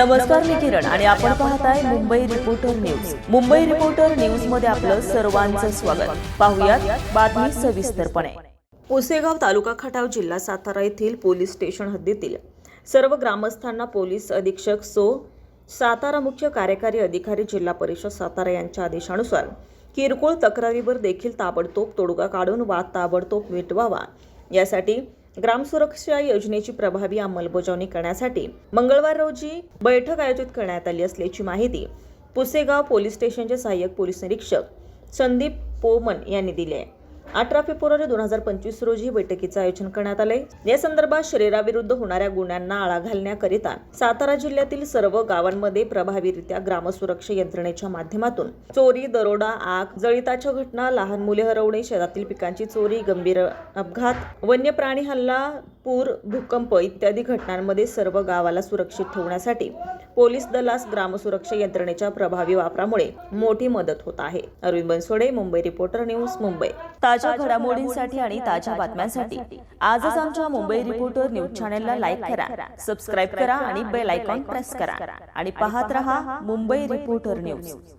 नमस्कार, मी किरण आणि आपण पाहताय Mumbai reporter news. Mumbai reporter news मध्ये आपलं सर्वांचं स्वागत. पाहुयात बातमी सविस्तरपणे. पुसेगाव तालुका खटाव जिल्हा सातारा येथील पोलीस स्टेशन हद्दीतील सर्व ग्रामस्थांना पोलीस अधीक्षक सातारा मुख्य कार्यकारी अधिकारी जिल्हा परिषद सातारा यांच्या आदेशानुसार किरकोळ तक्रारीवर देखील ताबडतोब तोडगा काढून वाद ताबडतोब मिटवावा यासाठी ग्राम सुरक्षा योजनेची प्रभावी अंमलबजावणी करण्यासाठी मंगळवार रोजी बैठक आयोजित करण्यात आली असल्याची माहिती पुसेगाव पोलीस स्टेशनचे सहाय्यक पोलीस निरीक्षक संदीप पोमन यांनी दिली आहे. 18 फेब्रुवारी 2025 रोजी बैठकीचं आयोजन करण्यात आले. या संदर्भात शरीराविरुद्ध होणाऱ्या गुन्ह्यांना आळा घालण्याकरिता सातारा जिल्ह्यातील सर्व गावांमध्ये प्रभावीरित्या ग्रामसुरक्षा यंत्रणेच्या माध्यमातून चोरी, दरोडा, आग, जळिताच्या घटना, लहान मुले हरवणे, शेतातील पिकांची चोरी, गंभीर अपघात, वन्य प्राणी हल्ला, पूर, भूकंप इत्यादी घटनांमध्ये सर्व गावाला सुरक्षित ठेवण्यासाठी पोलीस दलास ग्रामसुरक्षा यंत्रणेच्या प्रभावी वापरामुळे मोठी मदत होत आहे. Arvind Bansode, Mumbai reporter news, Mumbai. ताज्या घडामोडींसाठी आणि ताज्या बातम्यांसाठी आजच आमच्या मुंबई रिपोर्टर न्यूज चॅनलला लाईक करा, सबस्क्राईब करा आणि बेल आयकॉन प्रेस करा आणि पाहत रहा मुंबई रिपोर्टर न्यूज.